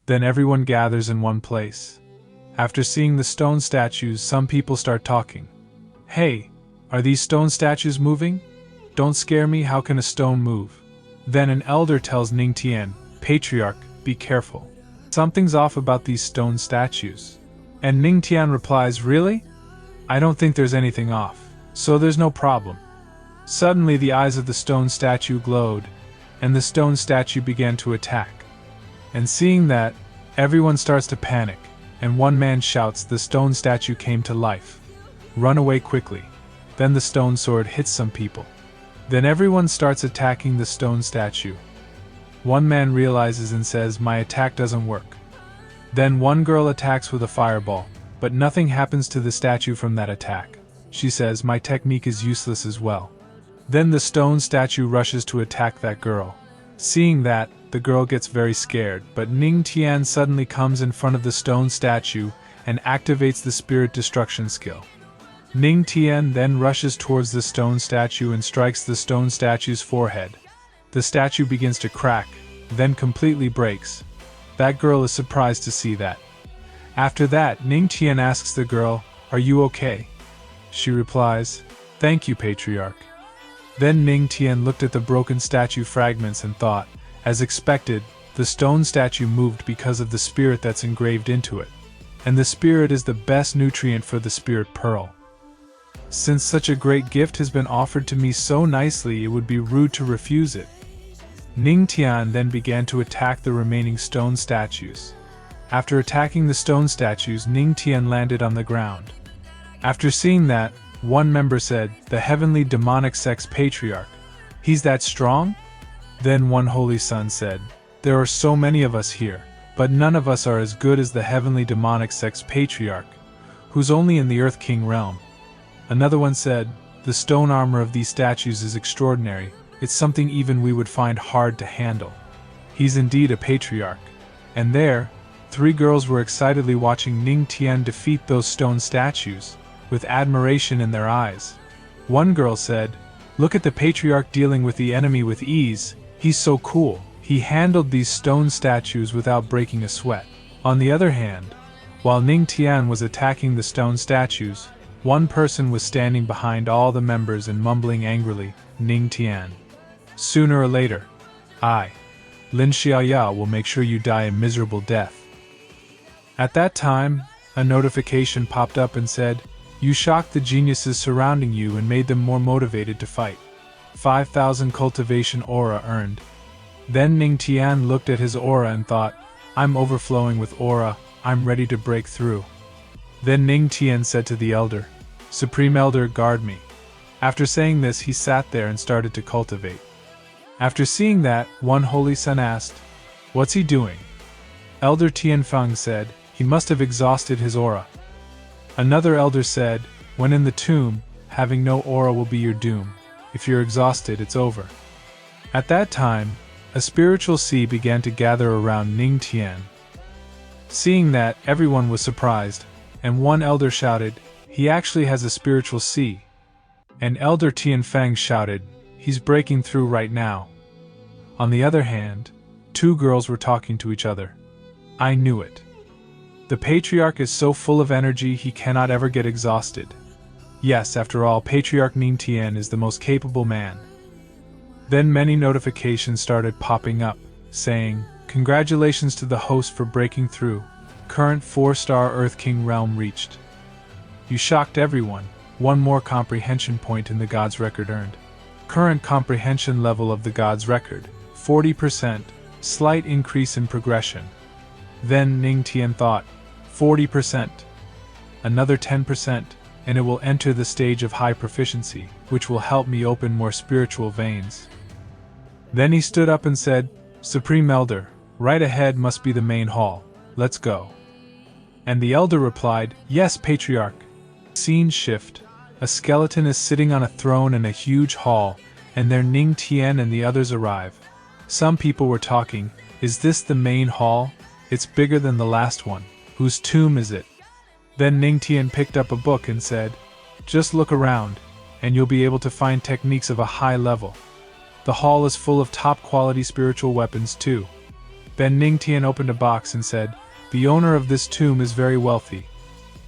Then everyone gathers in one place. After seeing the stone statues, some people start talking. Hey, are these stone statues moving? Don't scare me, how can a stone move? Then an elder tells Ningtian, Patriarch, be careful. Something's off about these stone statues. And Ningtian replies, really? I don't think there's anything off, so there's no problem. Suddenly the eyes of the stone statue glowed, and the stone statue began to attack. And seeing that, everyone starts to panic, and one man shouts, the stone statue came to life. Run away quickly. Then the stone sword hits some people. Then everyone starts attacking the stone statue. One man realizes and says, my attack doesn't work. Then one girl attacks with a fireball, but nothing happens to the statue from that attack. She says, my technique is useless as well. Then the stone statue rushes to attack that girl. Seeing that, the girl gets very scared, but Ningtian suddenly comes in front of the stone statue and activates the spirit destruction skill. Ningtian then rushes towards the stone statue and strikes the stone statue's forehead. The statue begins to crack, then completely breaks. That girl is surprised to see that. After that, Ningtian asks the girl, are you okay? She replies, thank you, Patriarch. Then Ningtian looked at the broken statue fragments and thought, as expected, the stone statue moved because of the spirit that's engraved into it. And the spirit is the best nutrient for the spirit pearl. Since such a great gift has been offered to me so nicely, it would be rude to refuse it. Ningtian then began to attack the remaining stone statues. After attacking the stone statues, Ningtian landed on the ground. After seeing that, one member said, the heavenly demonic sex patriarch. He's that strong? Then one holy son said, there are so many of us here, but none of us are as good as the heavenly demonic sex patriarch, who's only in the Earth King realm. Another one said, the stone armor of these statues is extraordinary, it's something even we would find hard to handle. He's indeed a patriarch. And there, 3 girls were excitedly watching Ningtian defeat those stone statues, with admiration in their eyes. One girl said, look at the patriarch dealing with the enemy with ease, he's so cool, he handled these stone statues without breaking a sweat. On the other hand, while Ningtian was attacking the stone statues, one person was standing behind all the members and mumbling angrily, Ningtian. Sooner or later, I, Lin Xiaoya, will make sure you die a miserable death. At that time, a notification popped up and said, you shocked the geniuses surrounding you and made them more motivated to fight. 5,000 cultivation aura earned. Then Ningtian looked at his aura and thought, I'm overflowing with aura, I'm ready to break through. Then Ningtian said to the elder, Supreme Elder, guard me. After saying this, he sat there and started to cultivate. After seeing that, one holy son asked, what's he doing? Elder Tianfeng said, he must have exhausted his aura. Another elder said, when in the tomb, having no aura will be your doom. If you're exhausted, it's over. At that time, a spiritual sea began to gather around Ningtian. Seeing that, everyone was surprised, and one elder shouted, he actually has a spiritual sea. And Elder Tianfeng shouted, he's breaking through right now. On the other hand, 2 girls were talking to each other. I knew it. The patriarch is so full of energy he cannot ever get exhausted. Yes, after all, Patriarch Ningtian is the most capable man. Then many notifications started popping up, saying, congratulations to the host for breaking through. Current 4-star Earth King realm reached. You shocked everyone. 1 more comprehension point in the God's record earned. Current comprehension level of the God's record, 40%, slight increase in progression. Then Ningtian thought, 40%. Another 10%, and it will enter the stage of high proficiency, which will help me open more spiritual veins. Then he stood up and said, Supreme Elder, right ahead must be the main hall, let's go. And the elder replied, yes, Patriarch. Scene shift. A skeleton is sitting on a throne in a huge hall, and there Ningtian and the others arrive. Some people were talking, is this the main hall? It's bigger than the last one. Whose tomb is it? Then Ningtian picked up a book and said, just look around, and you'll be able to find techniques of a high level. The hall is full of top quality spiritual weapons too. Then Ning Tian opened a box and said, "The owner of this tomb is very wealthy."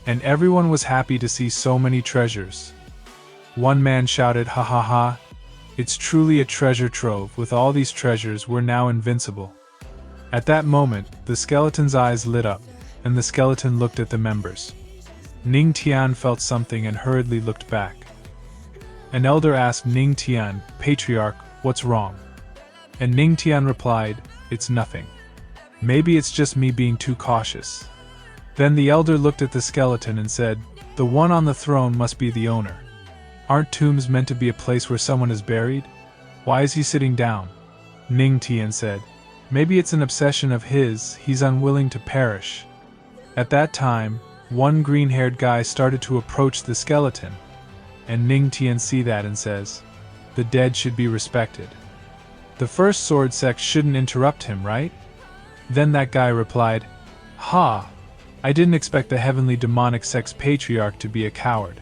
And everyone was happy to see so many treasures. One man shouted, "Ha ha ha! It's truly a treasure trove. With all these treasures, we're now invincible." At that moment, the skeleton's eyes lit up, and the skeleton looked at the members. Ning Tian felt something and hurriedly looked back. An elder asked Ning Tian, "Patriarch, what's wrong?" And Ning Tian replied, "It's nothing. Maybe it's just me being too cautious." Then the elder looked at the skeleton and said, "The one on the throne must be the owner. Aren't tombs meant to be a place where someone is buried? Why is he sitting down?" Ning Tian said, "Maybe it's an obsession of his, he's unwilling to perish." At that time, one green-haired guy started to approach the skeleton, and Ning Tian see that and says, "The dead should be respected. The first sword sect shouldn't interrupt him, right?" Then that guy replied, "Ha! I didn't expect the heavenly demonic sect's patriarch to be a coward.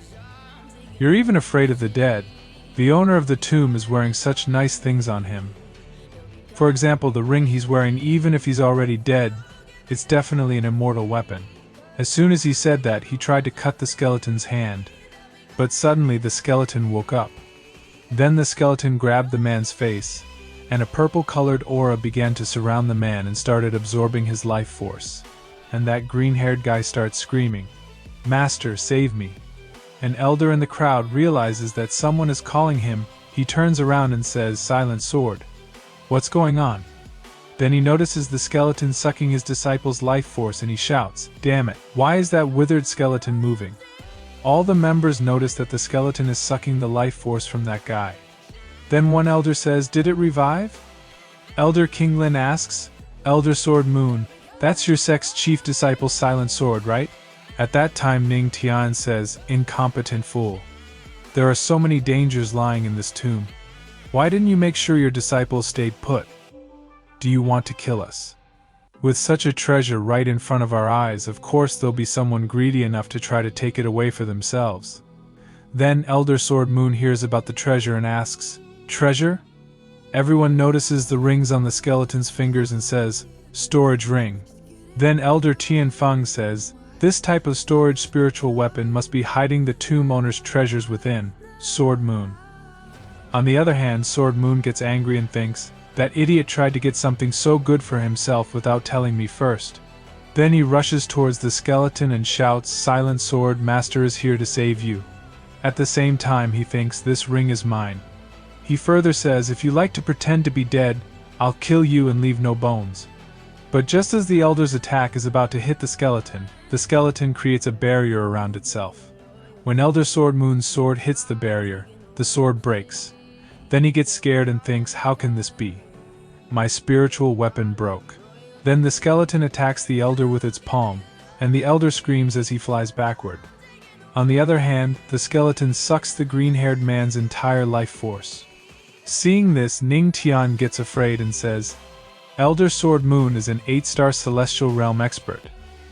You're even afraid of the dead. The owner of the tomb is wearing such nice things on him. For example, the ring he's wearing, even if he's already dead, it's definitely an immortal weapon." As soon as he said that, he tried to cut the skeleton's hand, but suddenly the skeleton woke up. Then the skeleton grabbed the man's face, and a purple-colored aura began to surround the man and started absorbing his life force. And that green-haired guy starts screaming, "Master, save me!" An elder in the crowd realizes that someone is calling him. He turns around and says, "Silent sword. What's going on?" Then he notices the skeleton sucking his disciple's life force and he shouts, "Damn it, why is that withered skeleton moving?" All the members notice that the skeleton is sucking the life force from that guy. Then one elder says, "Did it revive?" Elder King Lin asks, "Elder Sword Moon, that's your sect's chief disciple Silent Sword, right?" At that time Ning Tian says, "Incompetent fool. There are so many dangers lying in this tomb. Why didn't you make sure your disciples stayed put? Do you want to kill us? With such a treasure right in front of our eyes, of course there'll be someone greedy enough to try to take it away for themselves." Then Elder Sword Moon hears about the treasure and asks, "Treasure?" Everyone notices the rings on the skeleton's fingers and says, "Storage ring." Then Elder Tian Feng says, "This type of storage spiritual weapon must be hiding the tomb owner's treasures within, Sword Moon." On the other hand, Sword Moon gets angry and thinks, "That idiot tried to get something so good for himself without telling me first." Then he rushes towards the skeleton and shouts, "Silent Sword, Master is here to save you." At the same time he thinks, "This ring is mine." He further says, "If you like to pretend to be dead, I'll kill you and leave no bones." But just as the elder's attack is about to hit the skeleton creates a barrier around itself. When Elder Sword Moon's sword hits the barrier, the sword breaks. Then he gets scared and thinks, "How can this be? My spiritual weapon broke." Then the skeleton attacks the elder with its palm, and the elder screams as he flies backward. On the other hand, the skeleton sucks the green-haired man's entire life force. Seeing this, Ning Tian gets afraid and says, "Elder Sword Moon is an 8-star celestial realm expert,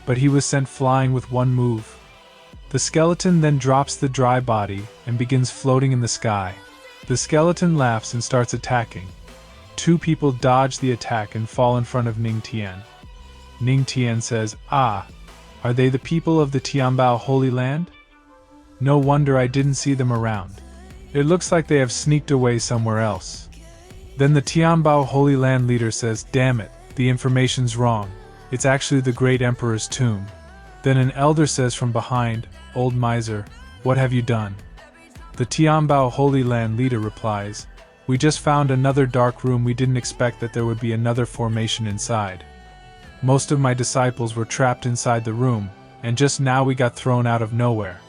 but he was sent flying with one move." The skeleton then drops the dry body and begins floating in the sky. The skeleton laughs and starts attacking. 2 people dodge the attack and fall in front of Ning Tian. Ning Tian says, "Ah, are they the people of the Tianbao Holy Land? No wonder I didn't see them around. It looks like they have sneaked away somewhere else." Then the Tianbao Holy Land leader says, "Damn it, the information's wrong. It's actually the great emperor's tomb." Then an elder says from behind, "Old miser, what have you done?" The Tianbao Holy Land leader replies, "We just found another dark room. We didn't expect that there would be another formation inside. Most of my disciples were trapped inside the room, and just now we got thrown out of nowhere."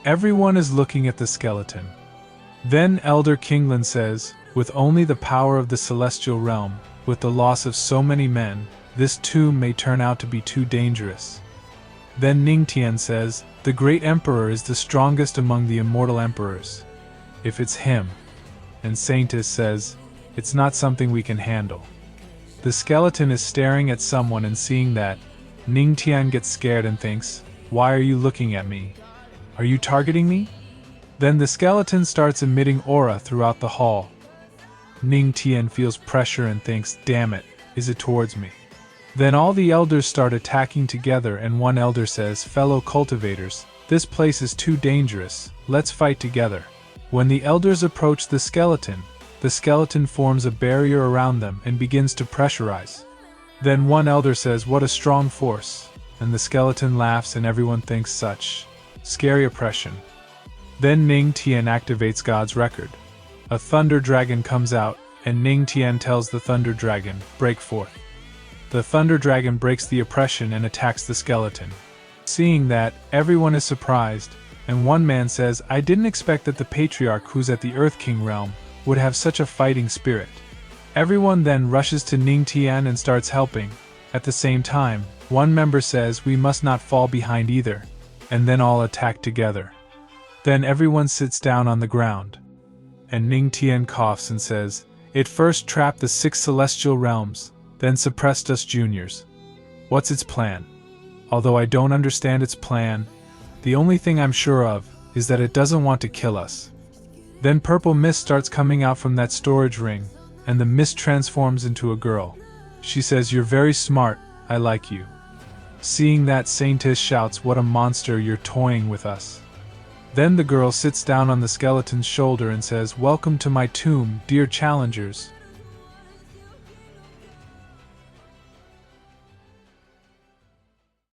Everyone is looking at the skeleton. Then Elder Kinglin says, "With only the power of the celestial realm, with the loss of so many men, this tomb may turn out to be too dangerous." Then Ning Tian says, "The great emperor is the strongest among the immortal emperors. If it's him." And Saintis says, "It's not something we can handle." The skeleton is staring at someone, and seeing that, Ning Tian gets scared and thinks, "Why are you looking at me? Are you targeting me?" Then the skeleton starts emitting aura throughout the hall. Ning Tian feels pressure and thinks, "Damn it, is it towards me?" Then all the elders start attacking together, and one elder says, "Fellow cultivators, this place is too dangerous, let's fight together." When the elders approach the skeleton forms a barrier around them and begins to pressurize. Then one elder says, "What a strong force," and the skeleton laughs and everyone thinks such scary oppression. Then Ning Tian activates God's record. A thunder dragon comes out, and Ning Tian tells the thunder dragon, "Break forth." The thunder dragon breaks the oppression and attacks the skeleton. Seeing that, everyone is surprised, and one man says, "I didn't expect that the patriarch who's at the Earth King realm would have such a fighting spirit." Everyone then rushes to Ning Tian and starts helping. At the same time, one member says, "We must not fall behind either," and then all attack together. Then everyone sits down on the ground, and Ning Tian coughs and says, "It first trapped the 6 celestial realms, then suppressed us juniors. What's its plan? Although I don't understand its plan, the only thing I'm sure of is that it doesn't want to kill us." Then purple mist starts coming out from that storage ring, and the mist transforms into a girl. She says, "You're very smart, I like you." Seeing that, Saintess shouts, "What a monster, you're toying with us." Then the girl sits down on the skeleton's shoulder and says, "Welcome to my tomb, dear challengers.